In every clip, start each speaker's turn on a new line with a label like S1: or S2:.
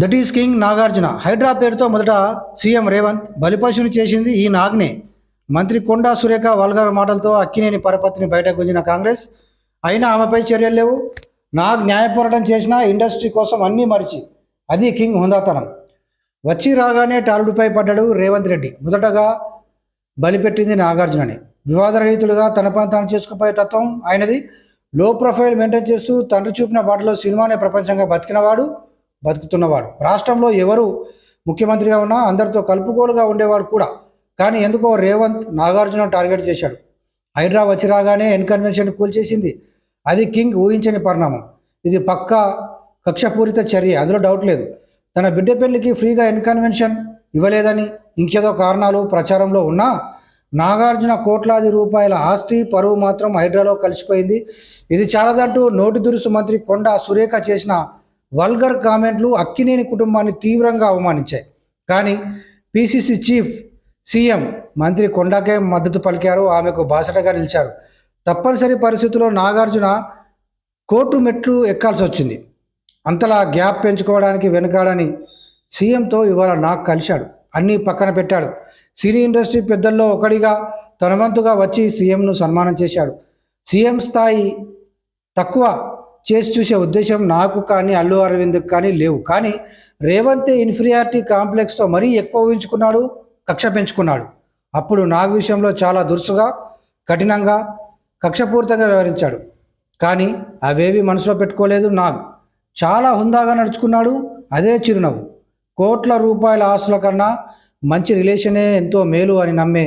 S1: That is king Nagarjuna. Hydraa పేరుతో మొదట CM Revanth బలిపశుని చేసింది ఈ నాగ్నే. మంత్రి కొండా సురేఖ వల్గర్ మాటలతో అక్కినేని పరపతిని బయటకు గుంజిన కాంగ్రెస్ అయినా ఆమెపై చర్యలు లేవు. నాగ్ న్యాయ పోరాటం చేసిన ఇండస్ట్రీ కోసం అన్నీ మరిచి, అది కింగ్ హుందాతనం. వచ్చి రాగానే టాలుడిపై పడ్డాడు రేవంత్ రెడ్డి. మొదటగా బలిపెట్టింది నాగార్జునని. వివాదరహితుడుగా తన పని తాను చేసుకుపోయే తత్వం ఆయనది. లో ప్రొఫైల్ మెయింటైన్ చేస్తూ తండ్రి చూపిన బాటలో సినిమానే ప్రపంచంగా బతుకుతున్నవాడు. రాష్ట్రంలో ఎవరు ముఖ్యమంత్రిగా ఉన్నా అందరితో కలుపుకోలుగా ఉండేవాడు కూడా. కానీ ఎందుకో రేవంత్ నాగార్జున టార్గెట్ చేశాడు. హైడ్రా వచ్చి రాగానే ఎన్కన్వెన్షన్ కూల్చేసింది. అది కింగ్ ఊహించని పరిణామం. ఇది పక్కా కక్షపూరిత చర్య, అందులో డౌట్ లేదు. తన బిడ్డ పెళ్లికి ఫ్రీగా ఎన్కన్వెన్షన్ ఇవ్వలేదని ఇంకేదో కారణాలు ప్రచారంలో ఉన్నా నాగార్జున కోట్లాది రూపాయల ఆస్తి పరువు మాత్రం హైడ్రాలో కలిసిపోయింది. ఇది చాలదంటూ నోటి దురుసు మంత్రి కొండా సురేఖ చేసిన వల్గర్ కామెంట్లు అక్కినేని కుటుంబాన్ని తీవ్రంగా అవమానించాయి. కానీ పిసిసి చీఫ్, సీఎం మంత్రి కొండాకే మద్దతు పలికారు, ఆమెకు బాసటగా నిలిచారు. తప్పనిసరి పరిస్థితుల్లో నాగార్జున కోర్టు మెట్లు ఎక్కాల్సి వచ్చింది. అంతలా గ్యాప్ పెంచుకోవడానికి వెనుకాడని సీఎంతో ఇవాళ నాగ్ కలిశాడు. అన్నీ పక్కన పెట్టాడు. సినీ ఇండస్ట్రీ పెద్దల్లో ఒకడిగా తన వంతుగా వచ్చి సీఎంను సన్మానం చేశాడు. సీఎం స్థాయి తక్కువ చేసి చూసే ఉద్దేశం నాకు కానీ అల్లు అరవింద్కి కానీ లేవు. కానీ రేవంతే ఇన్ఫీరియారిటీ కాంప్లెక్స్తో మరీ ఎక్కువ ఊహించుకున్నాడు, కక్ష పెంచుకున్నాడు. అప్పుడు నాగ్ విషయంలో చాలా దురుసుగా, కఠినంగా, కక్షపూరితంగా వ్యవహరించాడు. కానీ అవేవి మనసులో పెట్టుకోలేదు నాగ్. చాలా హుందాగా నడుచుకున్నాడు. అదే చిరునవ్వు. కోట్ల రూపాయల ఆస్తుల కన్నా మంచి రిలేషనే ఎంతో మేలు అని నమ్మే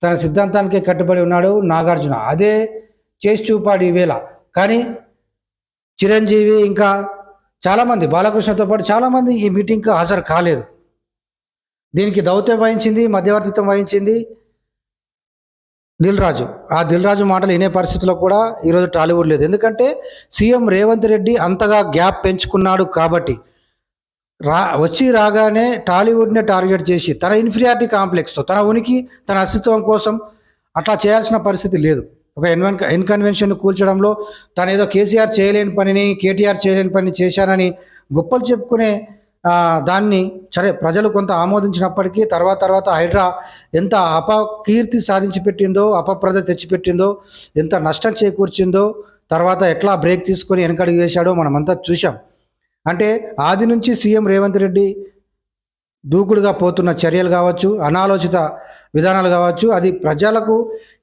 S1: తన సిద్ధాంతానికే కట్టుబడి ఉన్నాడు నాగార్జున. అదే చేసి చూపాడు ఈవేళ. కానీ చిరంజీవి ఇంకా చాలామంది, బాలకృష్ణతో పాటు చాలామంది ఈ మీటింగ్కి హాజరు కాలేదు. దీనికి దౌత్యం వహించింది, మధ్యవర్తిత్వం వహించింది దిల్ రాజు. ఆ దిల్ రాజు మాటలు వినే పరిస్థితిలో కూడా ఈరోజు టాలీవుడ్ లేదు. ఎందుకంటే సీఎం రేవంత్ రెడ్డి అంతగా గ్యాప్ పెంచుకున్నాడు కాబట్టి. వచ్చి రాగానే టాలీవుడ్నే టార్గెట్ చేసి తన ఇన్ఫీరియారిటీ కాంప్లెక్స్తో, తన ఉనికి, తన అస్తిత్వం కోసం అట్లా చేయాల్సిన పరిస్థితి లేదు. ఒక ఎన్కన్వెన్షన్ కూల్చడంలో తను ఏదో కేసీఆర్ చేయలేని పనిని, కేటీఆర్ చేయలేని పని చేశానని గొప్పలు చెప్పుకునే దాన్ని సరే ప్రజలు కొంత ఆమోదించినప్పటికీ తర్వాత హైడ్రా ఎంత అపకీర్తి సాధించి పెట్టిందో, అపప్రద తెచ్చిపెట్టిందో, ఎంత నష్టం చేకూర్చిందో, తర్వాత ఎట్లా బ్రేక్ తీసుకొని వెనకడుగు వేశాడో మనమంతా చూసాం. అంటే ఆది నుంచి సీఎం రేవంత్ రెడ్డి దూకుడుగా పోతున్న చర్యలు కావచ్చు, అనాలోచిత విధానాలు కావచ్చు, అది ప్రజలకు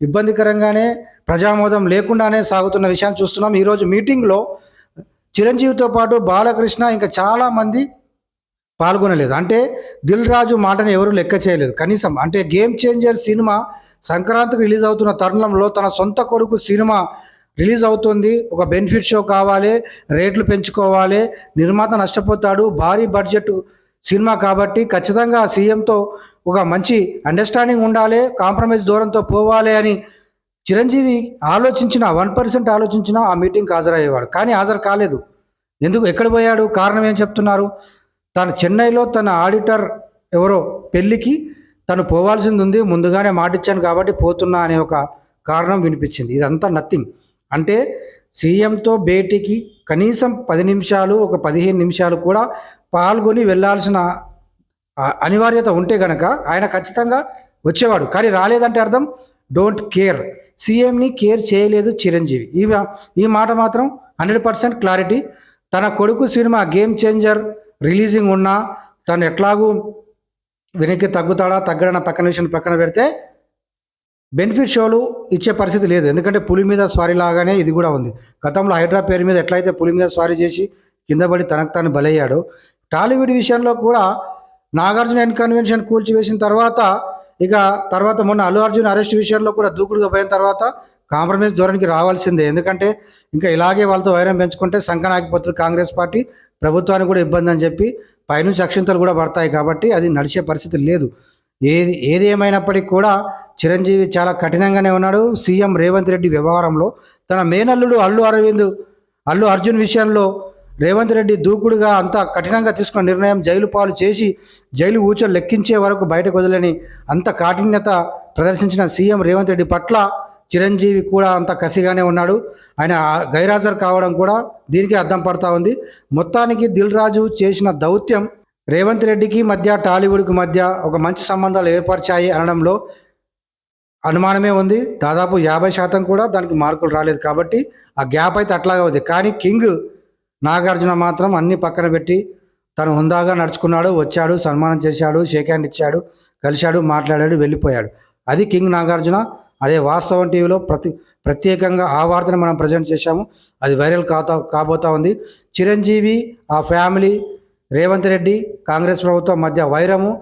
S1: ఇబ్బందికరంగానే, ప్రజామోదం లేకుండానే సాగుతున్న విషయాన్ని చూస్తున్నాం. ఈరోజు మీటింగ్లో చిరంజీవితో పాటు బాలకృష్ణ ఇంకా చాలామంది పాల్గొనలేదు. అంటే దిల్ రాజు మాటను ఎవరు లెక్క చేయలేదు కనీసం. అంటే గేమ్ చేంజర్ సినిమా సంక్రాంతికి రిలీజ్ అవుతున్న తరుణంలో తన సొంత కొడుకు సినిమా రిలీజ్ అవుతుంది, ఒక బెనిఫిట్ షో కావాలి, రేట్లు పెంచుకోవాలి, నిర్మాత నష్టపోతాడు, భారీ బడ్జెట్ సినిమా కాబట్టి ఖచ్చితంగా సీఎంతో ఒక మంచి అండర్స్టాండింగ్ ఉండాలి, కాంప్రమైజ్ దూరంతో పోవాలి అని చిరంజీవి ఆలోచించిన 1% ఆలోచించినా ఆ మీటింగ్కి హాజరయ్యేవాడు. కానీ హాజరు కాలేదు. ఎందుకు, ఎక్కడ పోయాడు, కారణం ఏం చెప్తున్నారు? తను చెన్నైలో తన ఆడిటర్ ఎవరో పెళ్ళికి తను పోవాల్సింది ఉంది, ముందుగానే మాటిచ్చాను కాబట్టి పోతున్నా అనే ఒక కారణం వినిపించింది. ఇదంతా నథింగ్. అంటే సీఎంతో భేటీకి కనీసం 10 నిమిషాలు, ఒక 15 నిమిషాలు కూడా పాల్గొని వెళ్ళాల్సిన అనివార్యత ఉంటే గనక ఆయన ఖచ్చితంగా వచ్చేవాడు. కానీ రాలేదంటే అర్థం డోంట్ కేర్. సీఎంని కేర్ చేయలేదు చిరంజీవి. ఈ మాట మాత్రం 100% క్లారిటీ. తన కొడుకు సినిమా గేమ్ చేంజర్ రిలీజింగ్ ఉన్నా తను ఎట్లాగూ వెనక్కి తగ్గడన్న పక్కన పెడితే బెనిఫిట్ షోలు ఇచ్చే పరిస్థితి లేదు. ఎందుకంటే పులి మీద స్వారీ లాగానే ఇది కూడా ఉంది. గతంలో హైడ్రా పేరు మీద ఎట్లయితే పులి మీద స్వారీ చేసి కింద పడి తనకు తాను బలయ్యాడు, టాలీవుడ్ విషయంలో కూడా నాగార్జున ఎన్కన్వెన్షన్ కూల్చివేసిన తర్వాత మొన్న అల్లు అర్జున్ అరెస్ట్ విషయంలో కూడా దూకుడుగా పోయిన తర్వాత కాంప్రమైజ్ ధోరణికి రావాల్సిందే. ఎందుకంటే ఇంకా ఇలాగే వాళ్ళతో వైరం పెంచుకుంటే సంకనాగిపోతుంది కాంగ్రెస్ పార్టీ, ప్రభుత్వానికి కూడా ఇబ్బంది అని చెప్పి పైనుంచి అక్షింతలు కూడా పడతాయి. కాబట్టి అది నడిచే పరిస్థితి లేదు. ఏది ఏమైనప్పటికీ కూడా చిరంజీవి చాలా కఠినంగానే ఉన్నాడు. సీఎం రేవంత్ రెడ్డి వ్యవహారంలో తన మేనల్లుడు అల్లు అర్జున్ విషయంలో రేవంత్ రెడ్డి దూకుడుగా అంత కఠినంగా తీసుకున్న నిర్ణయం, జైలు పాలు చేసి జైలు ఊచలు లెక్కించే వరకు బయటకు వదిలేని అంత కాఠిన్యత ప్రదర్శించిన సీఎం రేవంత్ రెడ్డి పట్ల చిరంజీవి కూడా అంత కసిగానే ఉన్నాడు. ఆయన గైరాజర్ కావడం కూడా దీనికి అద్దం పడతా ఉంది. మొత్తానికి దిల్ రాజు చేసిన దౌత్యం రేవంత్ రెడ్డికి మధ్య టాలీవుడ్కి మధ్య ఒక మంచి సంబంధాలు ఏర్పరిచాయి అనడంలో అనుమానమే ఉంది. దాదాపు 50% కూడా దానికి మార్కులు రాలేదు. కాబట్టి ఆ గ్యాప్ అయితే అట్లాగే ఉంది. కానీ కింగ్ నాగార్జున మాత్రం అన్ని పక్కన పెట్టి తను హుందాగా నడుచుకున్నాడు, వచ్చాడు, సన్మానం చేశాడు, షేక్ హ్యాండ్ ఇచ్చాడు, కలిశాడు, మాట్లాడాడు, వెళ్ళిపోయాడు. అది కింగ్ నాగార్జున. అదే వాస్తవం టీవీలో ప్రత్యేకంగా ఆ వార్తను మనం ప్రజెంట్ చేశాము. అది వైరల్ కాబోతా ఉంది. చిరంజీవి, ఆ ఫ్యామిలీ, రేవంత్ రెడ్డి, కాంగ్రెస్ ప్రభుత్వం మధ్య వైరము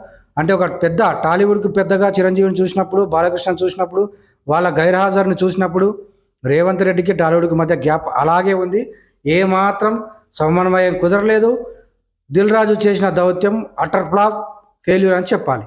S1: అంటే ఒక పెద్ద టాలీవుడ్కి పెద్దగా చిరంజీవిని చూసినప్పుడు, బాలకృష్ణని చూసినప్పుడు, వాళ్ళ గైర్హాజరుని చూసినప్పుడు రేవంత్ రెడ్డికి టాలీవుడ్కి మధ్య గ్యాప్ అలాగే ఉంది. ఏమాత్రం సమన్వయం కుదరలేదు. దిల్ రాజు చేసిన దౌత్యం అటర్ ఫ్లాప్, ఫెయిల్యూర్ అని చెప్పాలి.